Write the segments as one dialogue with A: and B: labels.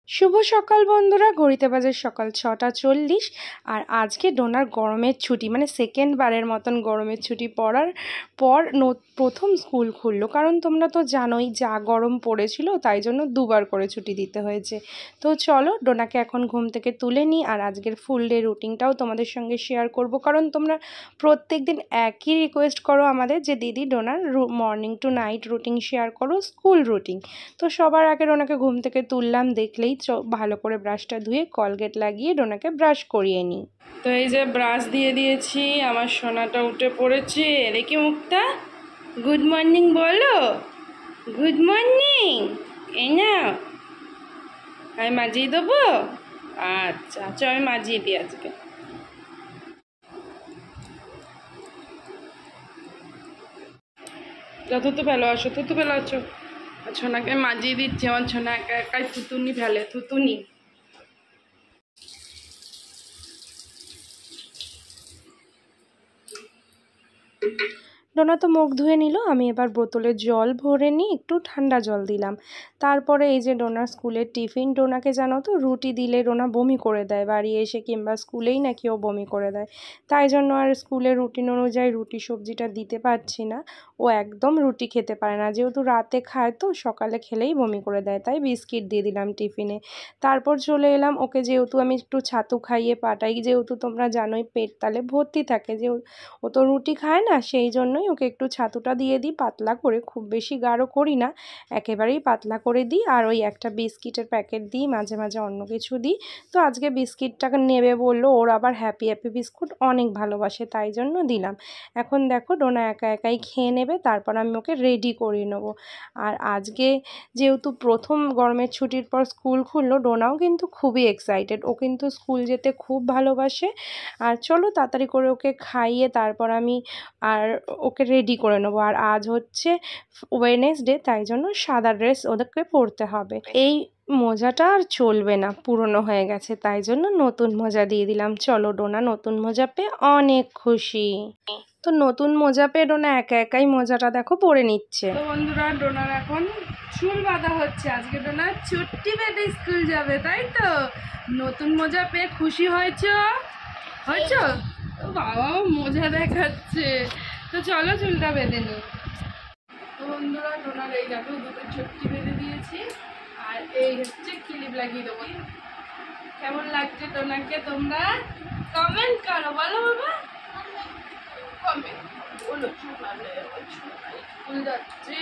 A: শুভ সকাল বন্ধুরা, ঘড়িতে বাজে সকাল ৬টা ৪০। আর আজকে ডোনার গরমের ছুটি, মানে সেকেন্ড বারের মতন গরমের ছুটি পড়ার পর প্রথম স্কুল খুললো। কারণ তোমরা তো জানোই যা গরম পড়েছিল, তাই জন্য দুবার করে ছুটি দিতে হয়েছে। তো চলো ডোনাকে এখন ঘুম থেকে তুলে নিই, আর আজকের ফুল ডে রুটিনটাও তোমাদের সঙ্গে শেয়ার করব। কারণ তোমরা প্রত্যেক দিন একই রিকোয়েস্ট করো আমাদের যে দিদি ডোনার morning to night routine share করো, স্কুল রুটিন। তো সবার আগে ডোনাকে ঘুম থেকে তুললাম, দেখলেই ভালো করে ব্রাশটা ধুয়ে কলগেট লাগিয়ে ডোনাকে ব্রাশ করিয়ে নিই। তো এই যে ব্রাশ দিয়ে দিয়েছি, আমার সোনাটা উঠে পড়েছে। দেখি মুখটা, গুড মর্নিং বলো, গুড মর্নিং। এই না আমি মাজিয়ে দেবো? আচ্ছা আচ্ছা, আমি মাজিয়ে দিই আজকে। থুতু ফেলো, আসো থুতু ফেলো, আছো। ছোনাকে মাজিয়ে দিচ্ছি, আমার ছোনা একা একাই থুতুনি ফেলে, থুতুনি। ডোনা তো মুখ ধুয়ে নিল, আমি এবার বোতলে জল ভরে নিই, একটু ঠান্ডা জল দিলাম। তারপরে এই যে ডোনার স্কুলের টিফিন, ডোনাকে জানো তো রুটি দিলে ডোনা বমি করে দেয়, বাড়ি এসে কিংবা স্কুলেই নাকি ও বমি করে দেয়। তাই জন্য আর স্কুলের রুটিন অনুযায়ী রুটি সবজিটা দিতে পারছি না। ও একদম রুটি খেতে পারে না, যেহেতু রাতে খায় তো সকালে খেলেই বমি করে দেয়, তাই বিস্কিট দিয়ে দিলাম টিফিনে। তারপর চলে এলাম, ওকে যেহেতু আমি একটু ছাতু খাইয়ে পাঠাই, যেহেতু তোমরা জানোই পেট তালে ভর্তি থাকে, যে ও তো রুটি খায় না, সেই জন্যই ওকে একটু ছাতুটা দিয়ে দিই পাতলা করে, খুব বেশি গাঢ় করি না, একেবারেই পাতলা করে দিই। আর ওই একটা বিস্কিটের প্যাকেট দিই, মাঝে মাঝে অন্য কিছু দিই। তো আজকে বিস্কিটটাকে নেবে বললো, ওর আবার হ্যাপি হ্যাপি বিস্কুট অনেক ভালোবাসে, তাই জন্য দিলাম। এখন দেখো ডোনা একা একাই খেয়ে নেবে, তারপর আমি ওকে রেডি করিয়ে নেবো। আর আজকে যেহেতু প্রথম গরমের ছুটির পর স্কুল খুললো, ডোনাও কিন্তু খুবই এক্সাইটেড, ও কিন্তু স্কুল যেতে খুব ভালোবাসে। আর চলো তাড়াতাড়ি করে ওকে খাইয়ে তারপর আমি আর ওকে রেডি করে নেবো। আর আজ হচ্ছে ওয়েডনেসডে, তাই জন্য সাদা ড্রেস ওদেরকে পরতে হবে। এই মোজাটা আর চলবে না, পুরনো হয়ে গেছে, তাই জন্য নতুন মোজা দিয়ে দিলাম। চলো ডোনা নতুন মোজা পেয়ে অনেক খুশি। তো নতুন মোজা পেয়ে ডোনা একা একাই মোজাটা দেখো পরে নিচ্ছে। তো বন্ধুরা, ডোনার এখন চুল বাঁধা হচ্ছে। আজকে ডোনা ছুটি বেঁধে স্কুল যাবে, তাই তো? নতুন মোজা পেয়ে খুশি হয়েছো? বাবা মোজা দেখাচ্ছে। তো চলো চুলটা বেঁধে নি। তো বন্ধুরা, ডোনার এই দেখো দুটো ছুটি বেঁধে দিয়েছি, আর এই হচ্ছে ক্লিপ লাগিয়ে দেবো। কেমন লাগছে ডোনাকে তোমরা কমেন্ট করো, বলো বাবা কমেন্ট বলো। স্কুল যাচ্ছে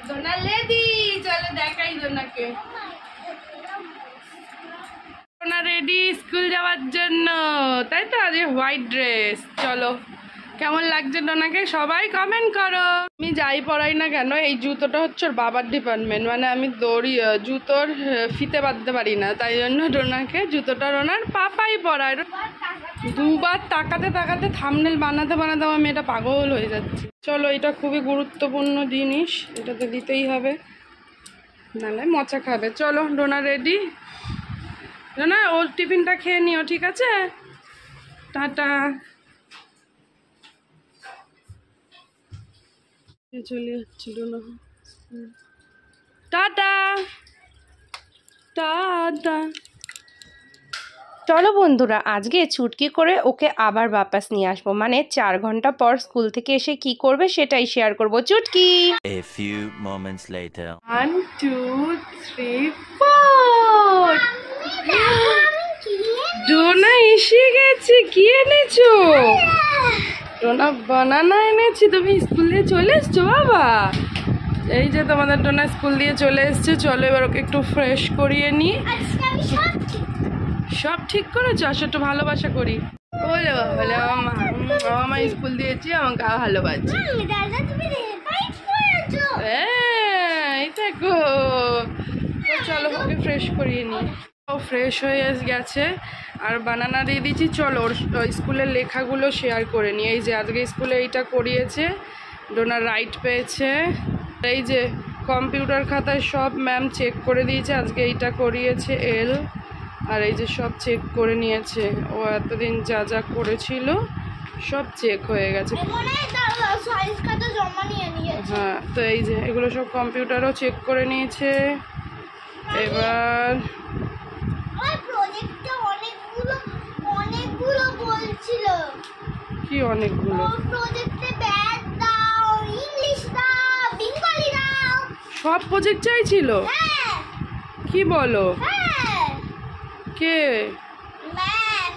A: ডোনা রেডি, চলো দেখাই ডোনাকে। ডোনা রেডি স্কুল যাওয়ার জন্য, তাই তো? আজ হোয়াইট ড্রেস। চলো কেমন লাগছে ডোনাকে সবাই কমেন্ট করো। আমি যাই পড়াই না কেন, এই জুতোটা হচ্ছে ওর বাবার ডিপার্টমেন্ট, মানে আমি দড়ি জুতোর ফিতে বাঁধতে পারি না, তাই জন্য ডোনাকে জুতোটা ওনার পাপাই পরায়। দুবার তাকাতে তাকাতে থাম্বনেল বানাতে বানাতে আমার মেয়েটা পাগল হয়ে যাচ্ছে। চলো, এটা খুবই গুরুত্বপূর্ণ জিনিস, এটা তো দিতেই হবে, নাহলে মচা খাবে। চলো ডোনা রেডি। ডোনা ওর টিফিনটা খেয়ে নিও, ঠিক আছে? টাটা। চলে যাচ্ছিল না, টাটা টাটা। চলো বন্ধুরা, আজকে চুটকি করে ওকে আবার বাপাস নিয়ে আসবো, মানে 4 ঘন্টা পর স্কুল থেকে এসে কি করবে সেটাই শেয়ার করব। চুটকি।
B: A few moments later.
A: 1 2 3 4। Dona এসে গেছে। কি এনেছো? ডোনা বানানা এনেছি। তুমি স্কুল দিয়ে চলে এসছো বাবা? এই যে তোমাদের ডোনা স্কুল দিয়ে চলে এসছে। চলো এবার ওকে একটু ফ্রেশ করিয়ে নিই। সব ঠিক করেছো? আসো একটু ভালোবাসা করি। বলে বলে মা স্কুল দিয়েছি, আমাকে ভালোবাসি। এই দেখো। চলো ওকে ফ্রেশ করিয়ে নিই। ও ফ্রেশ হয়ে গেছে, আর বানানা দিয়ে দিচ্ছি। চলো ওর স্কুলের লেখাগুলো শেয়ার করে নিই। এই যে আজকে স্কুলে এইটা করিয়েছে, ডোনা রাইট পেয়েছে। এই যে কম্পিউটার খাতায় সব ম্যাম চেক করে দিয়েছে, আজকে এইটা করিয়েছে এল। আর এই যে সব চেক করে নিয়েছে, ও এতদিন যা যা করেছিল সব চেক হয়ে গেছে। হ্যাঁ, তো এই যে এগুলো সব কম্পিউটারও চেক করে নিয়েছে। এবার
C: আমার প্রজেক্টে অনেকগুলো বলছিল।
A: কি অনেকগুলো?
C: প্রজেক্টে ম্যাথ দাও, ইংলিশ দাও, বেঙ্গলি দাও।
A: সব প্রজেক্ট চাইছিল?
C: হ্যাঁ
A: কি বলো?
C: হ্যাঁ,
A: কে?
C: ম্যাথ,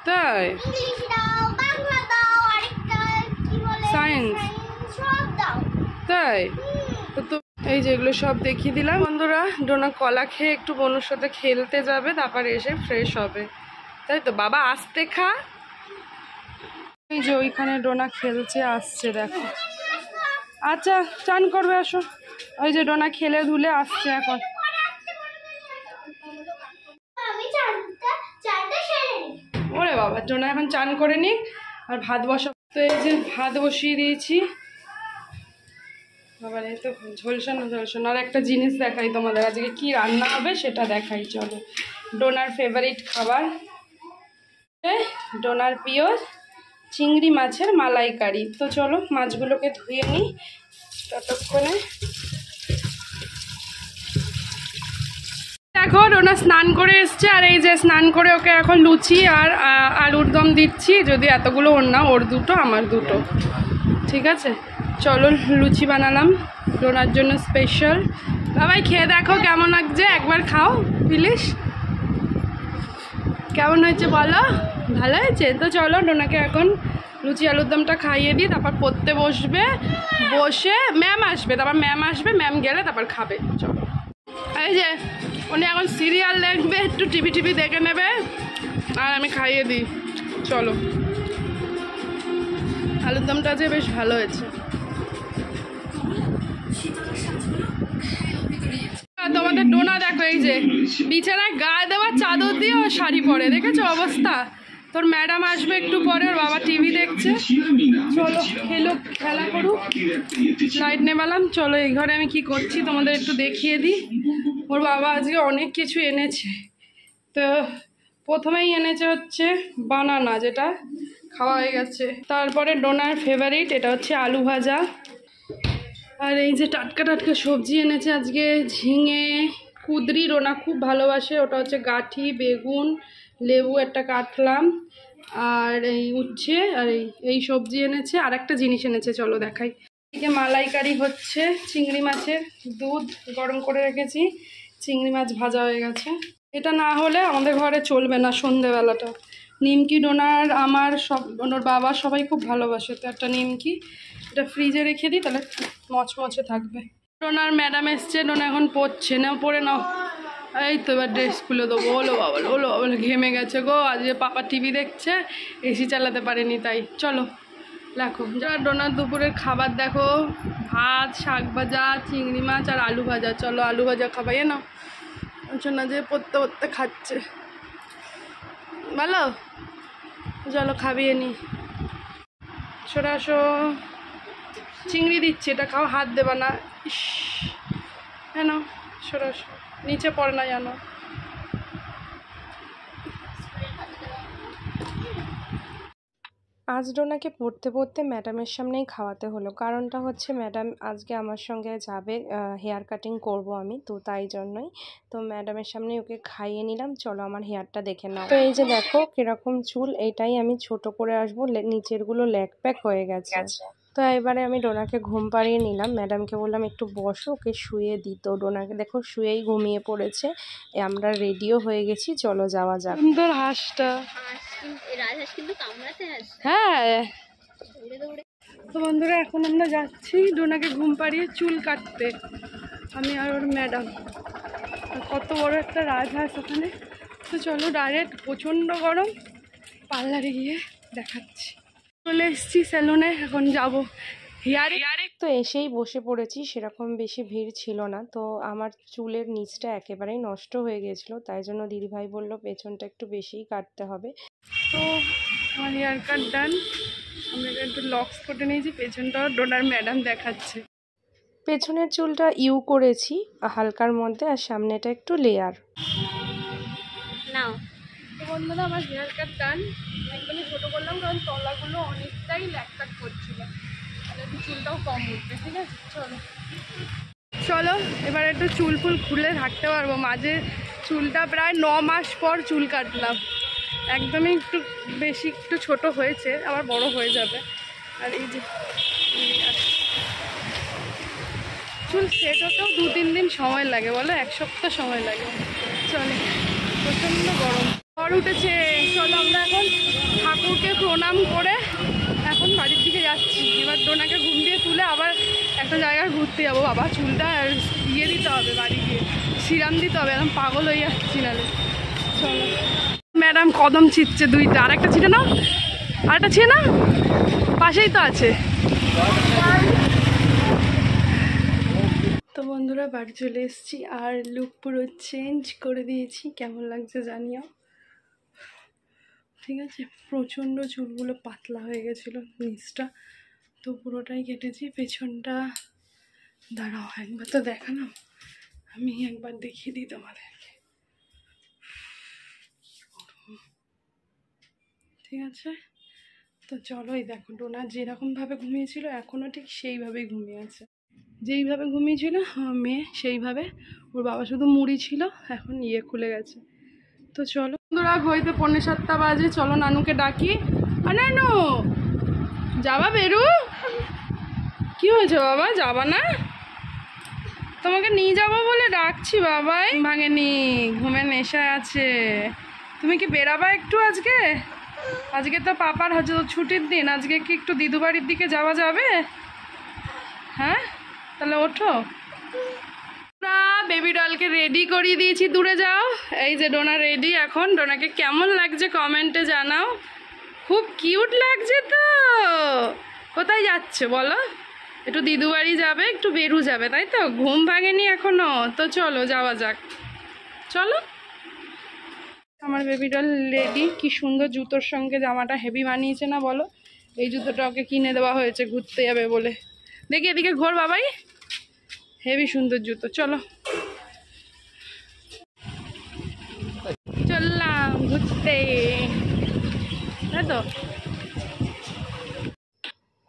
A: তাই?
C: ইংলিশ দাও, বাংলা দাও, আরেকটা কি বলে
A: Science।
C: সব দাও।
A: তাই? তো এই যে এগুলো সব দেখিয়ে দিলাম। বন্ধুরা, ডোনা কলা খেয়ে একটু বনুর সাথে খেলতে যাবে, তারপর এসে ফ্রেশ হবে, তাই তো? বাবা আস্তে খা। এই যে ওইখানে ডোনা খেলছে, আসছে দেখো। আচ্ছা চান করবে, আসো। ওই যে ডোনা খেলে ধুলে আসছে এখন।
C: আমি চারটা সেরে নিই।
A: ওরে বাবা, ডোনা এখন চান করে নিক আর ভাত বসা। তো এই যে ভাত বসিয়ে দিয়েছি। আবার এই তো ঝলসানো আর একটা জিনিস দেখাই তোমাদের, আজকে কি রান্না হবে সেটা দেখাই। চলো, ডোনার ফেভারিট খাবার, ডোনার প্রিয় চিংড়ি মাছের মালাইকারি। তো চলো মাছগুলোকে ধুয়ে নিই ততক্ষণে। দেখো ডোনা স্নান করে এসছে, আর এই যে স্নান করে ওকে এখন লুচি আর আলুর দম দিচ্ছি। যদি এতগুলো ওর না, ওর দুটো আমার দুটো, ঠিক আছে? চলো লুচি বানালাম ডোনার জন্য স্পেশাল। বাবাই খেয়ে দেখো কেমন লাগছে, একবার খাও প্লিজ। কেমন হয়েছে বলো? ভালো হয়েছে? তো চলো ডোনাকে এখন লুচি আলুর দমটা খাইয়ে দিই, তারপর পড়তে বসবে। বসে ম্যাম আসবে, তারপর ম্যাম আসবে, ম্যাম গেলে তারপর খাবে। চলো, এই যে উনি এখন সিরিয়াল দেখবে, একটু টিভি দেখে নেবে, আর আমি খাইয়ে দিই। চলো, আলুর দমটা যে বেশ ভালো হয়েছে। তোমাদের ডোনা দেখো, এই যে বিছানায় গায়ে দেওয়া চাদর দিয়ে ও শাড়ি পরে, দেখেছো অবস্থা? তোর ম্যাডাম আসবে একটু পরে, ওর বাবা টিভি দেখছে। চলো খেলা করুক, লাইট নেবালাম। চলো এই ঘরে আমি কি করছি তোমাদের একটু দেখিয়ে দিই। ওর বাবা আজকে অনেক কিছু এনেছে। তো প্রথমেই এনেছে হচ্ছে বানানা, যেটা খাওয়া হয়ে গেছে। তারপরে ডোনার ফেভারিট, এটা হচ্ছে আলু ভাজা। আর এই যে টাটকা সবজি এনেছে আজকে, ঝিঙে, কুদরি ডোনা খুব ভালোবাসে, ওটা হচ্ছে গাঠি, বেগুন, লেবু একটা কাটলাম, আর এই উচ্ছে, আর এই সবজি এনেছে। আর একটা জিনিস এনেছে, চলো দেখাই। এদিকে মালাইকারি হচ্ছে, চিংড়ি মাছের দুধ গরম করে রেখেছি, চিংড়ি মাছ ভাজা হয়ে গেছে। এটা না হলে আমাদের ঘরে চলবে না সন্ধেবেলাটা। নিমকি ডোনার আমার সব, ওর বাবা সবাই খুব ভালোবাসে, তো একটা নিমকি এটা ফ্রিজে রেখে দিই, তাহলে মচমচে থাকবে। ডোনার ম্যাডাম এসছে, ডোনা এখন পড়ছে, নাও পড়ে নাও। এই তো এবার ড্রেস খুলে দেবো। ওলো বাবা ঘেমে গেছে গো, আজ যে পাপা টিভি দেখছে, এসি চালাতে পারেনি, তাই। চলো দেখো ডোনার দুপুরের খাবার দেখো, ভাত, শাক ভাজা, চিংড়ি মাছ আর আলু ভাজা। চলো আলু ভাজা খাবাইয়ে নাও। না যে পড়তে খাচ্ছে, ভালো। চলো খাবিয়ে নি। সরে আসো, চিংড়ি দিচ্ছি, এটা খাও, হাত দেবা না। ইস, কেন? সরে আসো, নিচে পড়ে না জানো। আজ ডোনাকে পড়তে ম্যাডামের সামনেই খাওয়াতে হলো। কারণটা হচ্ছে ম্যাডাম আজকে আমার সঙ্গে যাবে, হেয়ার কাটিং করব আমি, তো তাই জন্যই। তো ম্যাডামের সামনেই ওকে খাইয়ে নিলাম। চলো আমার হেয়ারটা দেখে নাও। তো এই যে দেখো কিরকম চুল, এইটাই আমি ছোট করে আসবো, নিচেরগুলো ল্যাক প্যাক হয়ে গেছে। তো এবারে আমি ডোনাকে ঘুম পাড়িয়ে নিলাম, ম্যাডামকে বললাম একটু বসো, ওকে শুয়ে দিই। তো ডোনাকে দেখো শুয়েই ঘুমিয়ে পড়েছে। আমরা রেডিও হয়ে গেছি, চলো যাওয়া যাক। সুন্দর হাঁসটা, হ্যাঁ। তো বন্ধুরা এখন আমরা যাচ্ছি ডোনাকে ঘুম পাড়িয়ে চুল কাটতে, আমি আর ওর ম্যাডাম। কত বড় একটা রাজহাঁস ওখানে। তো চলো ডাইরেক্ট, প্রচণ্ড গরম, পার্লারে গিয়ে দেখাচ্ছি। চলে এসেছি সেলুনে, এখন যাব হেয়ারে। তো এসেই বসে পড়েছি, সেরকম বেশি ভিড় ছিল না। তো আমার চুলের নিচটা একেবারেই নষ্ট হয়ে গেছিলো, তাই জন্য দিদিভাই বললো পেছনটা একটু বেশিই কাটতে হবে। তো আমার হেয়ার কাট ডান, আমরা একটু লক্স কেটে নিয়েছি, পেছনটাও ডোনার ম্যাডাম দেখাচ্ছে। পেছনের চুলটা ইউ করেছি হালকার মধ্যে, আর সামনেটা একটু লেয়ার নাও। তো বন্ধুরা আমার হেয়ার কাট ডান, একদমই ছোটো করলাম, কারণ তলাগুলো অনেকটাই ল্যাক কাট করছিল, তাহলে একটু চুলটাও কম উঠবে, ঠিক আছে? চলো
D: চলো এবার একটু চুল ফুল খুলে থাকতে পারবো। মাঝে চুলটা প্রায় 9 মাস পর চুল কাটলাম, একদমই একটু ছোট হয়েছে, আবার বড় হয়ে যাবে। আর এই যে চুল সেট হতেও 2-3 দিন সময় লাগে, বলো 1 সপ্তাহ সময় লাগে। চলে, প্রচণ্ড গরম, ঝড় উঠেছে। চলো আমরা এখন ঠাকুরকে প্রণাম করে এখন বাড়ির দিকে যাচ্ছি। এবার ডোনাকে ঘুম দিয়ে তুলে আবার একটা জায়গায় ঘুরতে যাবো। বাবা চুলটা দিয়ে দিতে হবে, বাড়ি গিয়ে সিরাম দিতে হবে, একদম পাগল হয়ে যাচ্ছি নালে। চলো, ম্যাডাম কদম ছিটছে 2টা, আর একটা ছিটে নাও, আরেকটা ছিটে না, পাশেই তো আছে। তো বন্ধুরা বাড়ি চলে এসেছি আর লুক পুরো চেঞ্জ করে দিয়েছি। কেমন লাগছে জানিও, ঠিক আছে। প্রচণ্ড চুলগুলো পাতলা হয়ে গেছিলো নিচটা, তো পুরোটাই কেটেছি। পেছনটা দাঁড়াও একবার তো দেখানো, আমি একবার দেখিয়ে দিই তোমাদেরকে, ঠিক আছে। তো চলো, এই দেখো ডোনা যেরকমভাবে ঘুমিয়েছিল এখনও ঠিক সেইভাবেই ঘুমিয়ে আছে, যেইভাবে ঘুমিয়েছিল মেয়ে সেইভাবে। ওর বাবা শুধু মুড়ি ছিল, এখন খুলে গেছে। তো চলো বন্ধুরা, ঘড়িতে 6:45 বাজে, চলো নানুকে ডাকি। আর নানু যাবা বেরু? কি হয়েছে বাবা, যাবা না? তোমাকে নিয়ে যাবো বলে ডাকছি বাবাই, ভাঙেনি, ঘুমের নেশায় আছে। তুমি কি বেরাবা একটু আজকে? আজকে তো পাপার হচ্ছে ছুটির দিন, আজকে কি একটু দিদু বাড়ির দিকে যাওয়া যাবে? হ্যাঁ তাহলে ওঠো। বেবি ডলকে রেডি করিয়ে দিয়েছি, দূরে যাও। এই যে ডোনা রেডি এখন। ডোনাকে কেমন লাগছে কমেন্টে জানাও, খুব কিউট লাগছে তো। কোথায় যাচ্ছে বলো? একটু দিদু বাড়ি যাবে, একটু বেরু যাবে, তাই তো? ঘুম ভাঙেনি এখনো, তো চলো যাওয়া যাক, চলো। আমার বেবি ডল রেডি, কি সুন্দর জুতোর সঙ্গে জামাটা হেভি বানিয়েছে না বলো? এই জুতোটা ওকে কিনে দেওয়া হয়েছে ঘুরতে যাবে বলে। দেখি এদিকে ঘোর বাবাই, হেভি সুন্দর জুতো। চলো চললাম ঘুরতে, তাই তো।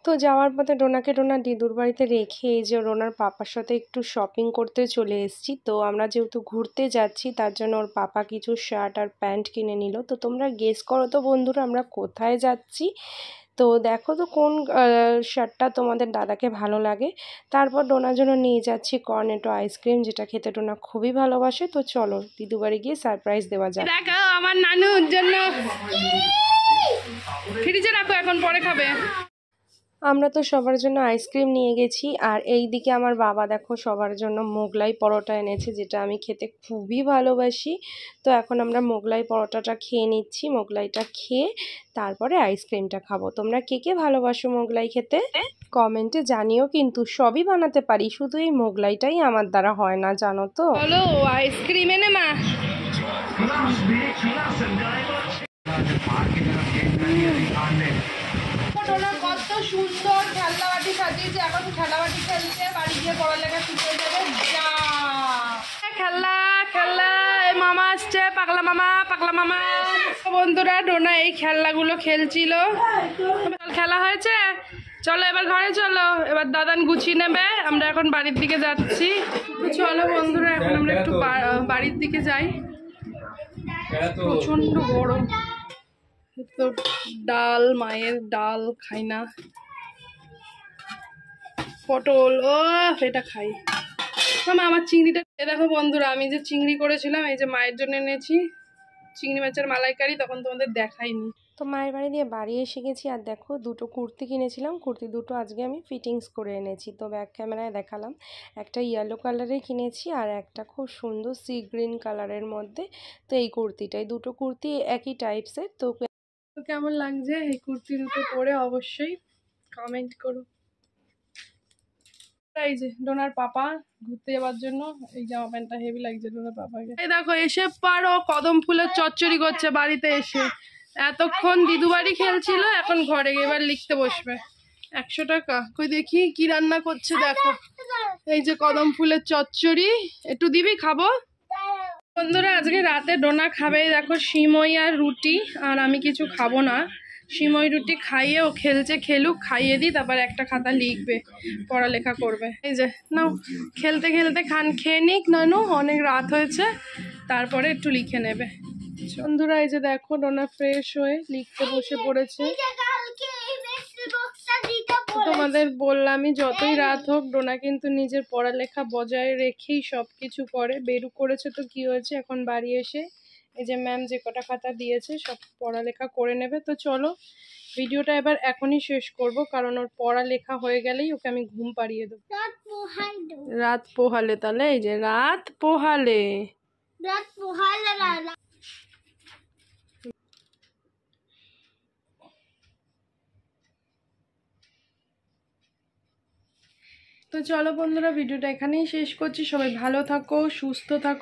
A: তো যাওয়ার পথে ডোনা দিদুর বাড়িতে রেখে এই যে ডোনার পাপার সাথে একটু শপিং করতে চলে এসেছি। তো আমরা যেহেতু ঘুরতে যাচ্ছি তার জন্য ওর পাপা কিছু শার্ট আর প্যান্ট কিনে নিল। তো তোমরা গেস করো তো বন্ধুরা আমরা কোথায় যাচ্ছি। তো দেখো তো কোন শার্টটা তোমাদের দাদাকে ভালো লাগে। তারপর ডোনার জন্য নিয়ে যাচ্ছি কর্নেটো আইসক্রিম, যেটা খেতে ডোনা খুবই ভালোবাসে। তো চলো দিদু বাড়ি গিয়ে সারপ্রাইজ দেওয়া যায়।
D: দেখো আমার নানুর জন্য ফ্রিজে রাখো, এখন পরে খাবে।
A: আমরা তো সবার জন্য আইসক্রিম নিয়ে গেছি, আর এই দিকে আমার বাবা দেখো সবার জন্য মোগলাই পরোটা এনেছে, যেটা আমি খেতে খুবই ভালোবাসি। তো এখন আমরা মোগলাই পরোটাটা খেয়ে নিচ্ছি, মোগলাইটা খেয়ে তারপরে আইসক্রিমটা খাবো। তোমরা কে কে ভালোবাসো মোগলাই খেতে কমেন্টে জানিও, কিন্তু সবই বানাতে পারি, শুধু এই মোগলাইটাই আমার দ্বারা হয় না, জানো তো।
D: বলো আইসক্রিম এনে মা। কত সুন্দর খেলনাবাটি সাজিয়েছে, এখন খেলনাবাটি খেলছে, বাড়ি গিয়ে পড়ালেখা শিখে যাবে। খেলনা খেলনা, এই মামা আসছে, পাগলা মামা। বন্ধুরা ডোনা এই খেলনাগুলো খেলছিল, খেলা হয়েছে। চলো এবার ঘরে চলো, এবার দাদান গুছিয়ে নেবে, আমরা এখন বাড়ির দিকে যাচ্ছি। চলো বন্ধুরা এখন আমরা একটু বাড়ির দিকে যাই, প্রচন্ড গরম। তো ডাল, মায়ের ডাল খাই না, পটল ও এটা খাই। আমার চিংড়িটা দেখো বন্ধুরা, আমি যে চিংড়ি করেছিলাম, এই যে মায়ের জন্য এনেছি চিংড়ি মাছের মালাইকারি, তখন তোমাদের দেখাইনি।
A: তো মায়ের বাড়ি দিয়ে বাড়ি এসে গেছি, আর দেখো দুটো কুর্তি কিনেছিলাম, কুর্তি দুটো আজকে আমি ফিটিংস করে এনেছি। তো ব্যাক ক্যামেরায় দেখালাম, একটা ইয়েলো কালারে কিনেছি আর একটা খুব সুন্দর সি গ্রিন কালারের মধ্যে। তো এই কুর্তিটাই, দুটো কুর্তি একই টাইপসের। তো
D: কেমন লাগছে এই কুর্তি দুটো পরে অবশ্যই কমেন্ট করো। এই যে ডোনার পাপা ঘুরতে যাওয়ার জন্য এই জামা প্যান্টটা হেভি লাগছে ডোনার পাপাকে। এই দেখো এসে পারো কদম ফুলের চচ্চড়ি করছে বাড়িতে এসে। এতক্ষণ দিদু বাড়ি খেলছিল, এখন ঘরে গিয়ে এবার লিখতে বসবে। 100 টাকা। কই দেখি কি রান্না করছে দেখো। এই যে কদম ফুলের চচ্চড়ি, একটু দিবি খাবো। বন্ধুরা আজকে রাতে ডোনা খাবে দেখো সিমই আর রুটি, আর আমি কিছু খাবো না। সিমই রুটি খাইয়ে ও খেলছে, খেলুক, খাইয়ে দিই, তারপর একটা খাতা লিখবে, পড়ালেখা করবে। এই যে নাও, খেলতে খেলতে খেয়ে নিক নানু, অনেক রাত হয়েছে, তারপরে একটু লিখে নেবে। বন্ধুরা এই যে দেখো ডোনা ফ্রেশ হয়ে লিখতে বসে পড়েছে।
C: কালকে এই মিষ্টি বক্সটা দিতে
D: তোমাদের বললামই, যতই রাত হোক ডোনা কিন্তু নিজের পড়ালেখা বজায় রেখেই সব কিছু করে। বেরু করেছে তো কি হয়েছে, এখন বাড়ি এসে এই যে ম্যাম যে কটা খাতা দিয়েছে সব পড়ালেখা করে নেবে। তো চলো ভিডিওটা এবার এখনই শেষ করব, কারণ ওর পড়ালেখা হয়ে গেলেই ওকে আমি ঘুম পাড়িয়ে দেবো।
C: রাত পোহাইলো।
D: রাত পোহালে, তাহলে এই যে রাত পোহালে।
C: রাত পোহাইলো না।
D: তো চলো বন্ধুরা ভিডিওটা এখানেই শেষ করছি। সবাই ভালো থাকো, সুস্থ থাকো।